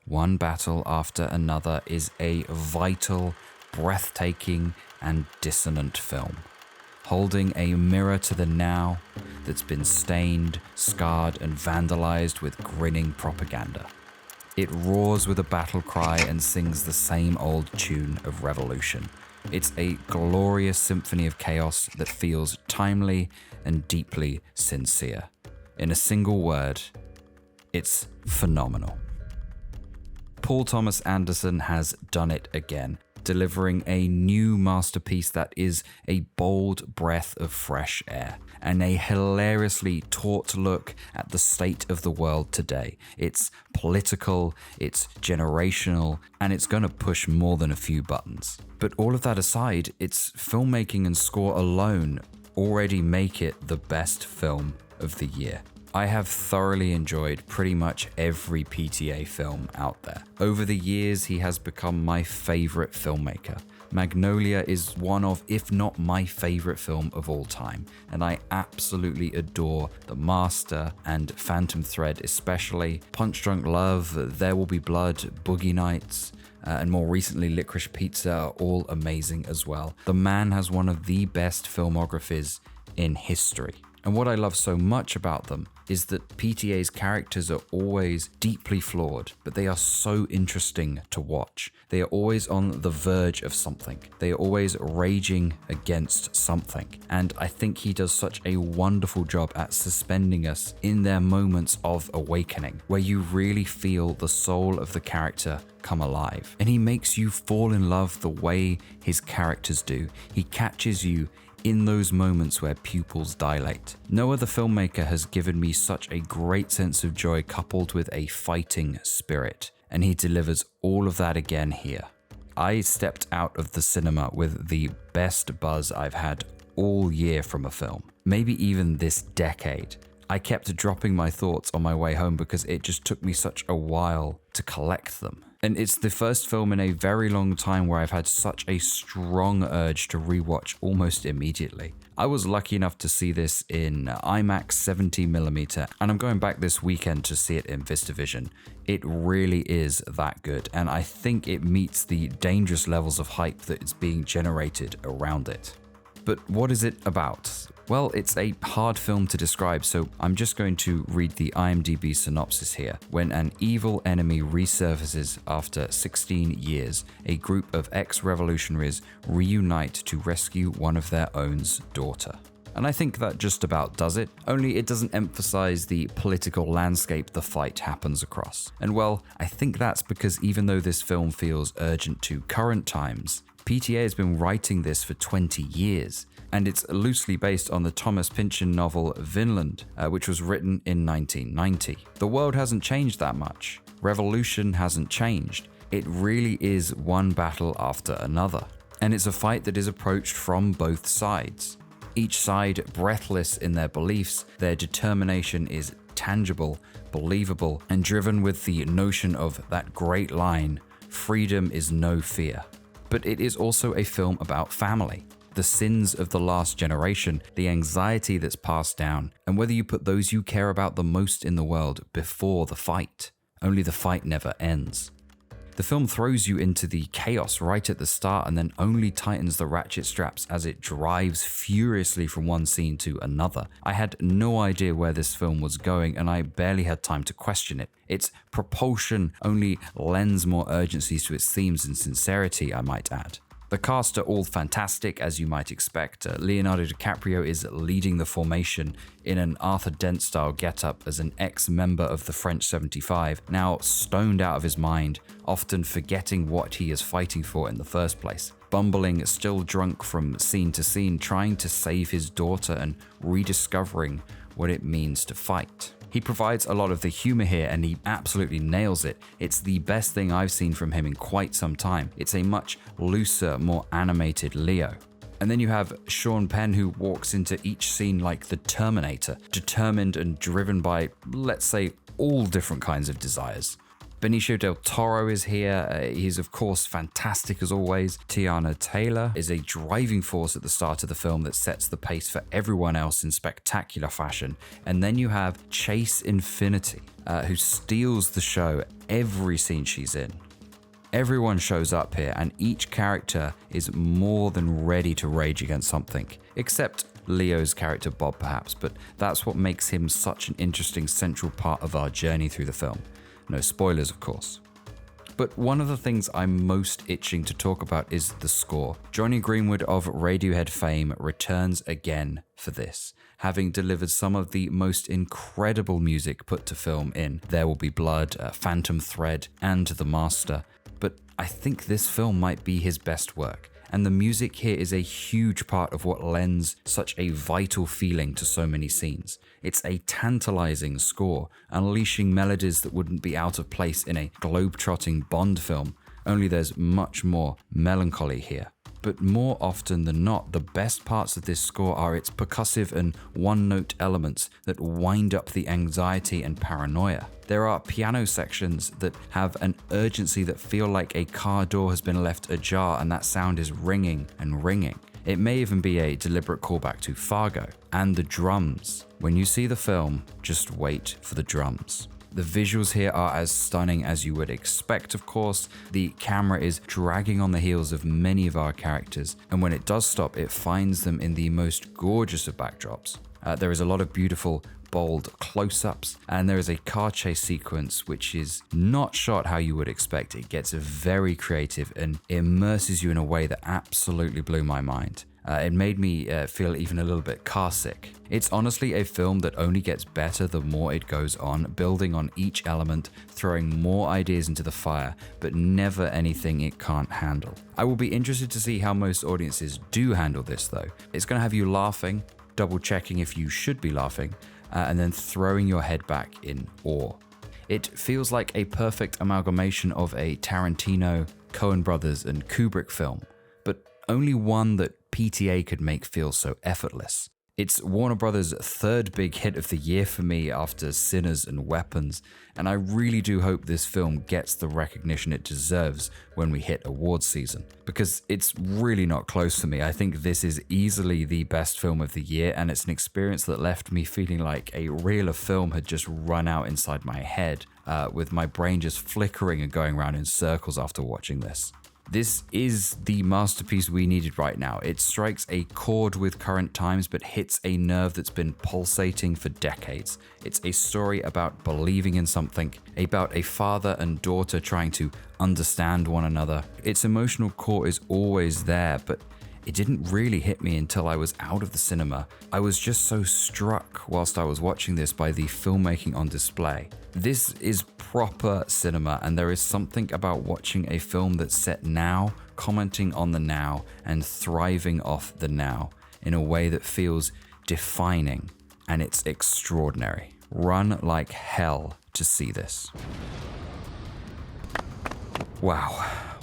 one battle after another is a vital, breathtaking, and dissonant film, holding a mirror to the now that's been stained, scarred, and vandalized with grinning propaganda. It roars with a battle cry and sings the same old tune of revolution. It's a glorious symphony of chaos that feels timely and deeply sincere. In a single word, it's phenomenal. Paul Thomas Anderson has done it again, delivering a new masterpiece that is a bold breath of fresh air and a hilariously taut look at the state of the world today. It's political, it's generational, and it's going to push more than a few buttons. But all of that aside, its filmmaking and score alone already make it the best film of the year. I have thoroughly enjoyed pretty much every PTA film out there. Over the years, he has become my favorite filmmaker. Magnolia is one of, if not my favorite film of all time, and I absolutely adore The Master and Phantom Thread especially. Punch Drunk Love, There Will Be Blood, Boogie Nights, and more recently Licorice Pizza are all amazing as well. The man has one of the best filmographies in history. And what I love so much about them is that PTA's characters are always deeply flawed, but they are so interesting to watch. They are always on the verge of something. They are always raging against something. And I think he does such a wonderful job at suspending us in their moments of awakening, where you really feel the soul of the character come alive. And he makes you fall in love the way his characters do. He catches you in those moments where pupils dilate. No other filmmaker has given me such a great sense of joy coupled with a fighting spirit, and he delivers all of that again here. I stepped out of the cinema with the best buzz I've had all year from a film, maybe even this decade. I kept dropping my thoughts on my way home because it just took me such a while to collect them. And it's the first film in a very long time where I've had such a strong urge to rewatch almost immediately. I was lucky enough to see this in IMAX 70mm, and I'm going back this weekend to see it in VistaVision. It really is that good, and I think it meets the dangerous levels of hype that is being generated around it. But what is it about? Well, it's a hard film to describe, so I'm just going to read the IMDb synopsis here. When an evil enemy resurfaces after 16 years, a group of ex-revolutionaries reunite to rescue one of their own's daughter. And I think that just about does it, only it doesn't emphasize the political landscape the fight happens across. And well, I think that's because even though this film feels urgent to current times, PTA has been writing this for 20 years, and it's loosely based on the Thomas Pynchon novel Vinland, which was written in 1990. The world hasn't changed that much. Revolution hasn't changed. It really is one battle after another, and it's a fight that is approached from both sides. Each side breathless in their beliefs, their determination is tangible, believable, and driven with the notion of that great line, freedom is no fear. But it is also a film about family, the sins of the last generation, the anxiety that's passed down, and whether you put those you care about the most in the world before the fight. Only the fight never ends. The film throws you into the chaos right at the start and then only tightens the ratchet straps as it drives furiously from one scene to another. I had no idea where this film was going, and I barely had time to question it. Its propulsion only lends more urgency to its themes and sincerity, I might add. The cast are all fantastic, as you might expect. Leonardo DiCaprio is leading the formation in an Arthur Dent-style getup as an ex-member of the French 75, now stoned out of his mind, often forgetting what he is fighting for in the first place. Bumbling, still drunk from scene to scene, trying to save his daughter and rediscovering what it means to fight. He provides a lot of the humor here, and he absolutely nails it. It's the best thing I've seen from him in quite some time. It's a much looser, more animated Leo. And then you have Sean Penn, who walks into each scene like the Terminator, determined and driven by, let's say, all different kinds of desires. Benicio del Toro is here. He's, of course, fantastic as always. Tiana Taylor is a driving force at the start of the film that sets the pace for everyone else in spectacular fashion. And then you have Chase Infinity, who steals the show every scene she's in. Everyone shows up here, and each character is more than ready to rage against something, except Leo's character Bob perhaps, but that's what makes him such an interesting central part of our journey through the film. No spoilers, of course. But one of the things I'm most itching to talk about is the score. Jonny Greenwood of Radiohead fame returns again for this, having delivered some of the most incredible music put to film in There Will Be Blood, Phantom Thread, and The Master. But I think this film might be his best work. And the music here is a huge part of what lends such a vital feeling to so many scenes. It's a tantalizing score, unleashing melodies that wouldn't be out of place in a globe-trotting Bond film, only there's much more melancholy here. But more often than not, the best parts of this score are its percussive and one-note elements that wind up the anxiety and paranoia. There are piano sections that have an urgency that feel like a car door has been left ajar and that sound is ringing and ringing. It may even be a deliberate callback to Fargo. And the drums. When you see the film, just wait for the drums. The visuals here are as stunning as you would expect, of course. The camera is dragging on the heels of many of our characters, and when it does stop, it finds them in the most gorgeous of backdrops. There is a lot of beautiful, bold close-ups, and there is a car chase sequence which is not shot how you would expect. It gets very creative and immerses you in a way that absolutely blew my mind. It made me feel even a little bit car sick. It's honestly a film that only gets better the more it goes on, building on each element, throwing more ideas into the fire, but never anything it can't handle. I will be interested to see how most audiences do handle this though. It's going to have you laughing, double checking if you should be laughing, and then throwing your head back in awe. It feels like a perfect amalgamation of a Tarantino, Coen Brothers, and Kubrick film, but only one that PTA could make feel so effortless. It's Warner Brothers' third big hit of the year for me after Sinners and Weapons, and I really do hope this film gets the recognition it deserves when we hit awards season, because it's really not close to me. I think this is easily the best film of the year, and it's an experience that left me feeling like a reel of film had just run out inside my head, with my brain just flickering and going around in circles after watching this. This is the masterpiece we needed right now. It strikes a chord with current times, but hits a nerve that's been pulsating for decades. It's a story about believing in something, about a father and daughter trying to understand one another. Its emotional core is always there, but it didn't really hit me until I was out of the cinema. I was just so struck whilst I was watching this by the filmmaking on display. This is proper cinema, and there is something about watching a film that's set now, commenting on the now, and thriving off the now in a way that feels defining, and it's extraordinary. Run like hell to see this. Wow,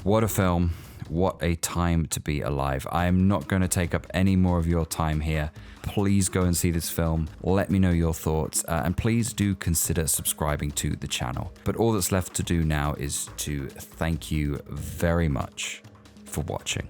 what a film. What a time to be alive. I am not going to take up any more of your time here. Please go and see this film. Let me know your thoughts, and please do consider subscribing to the channel. But all that's left to do now is to thank you very much for watching.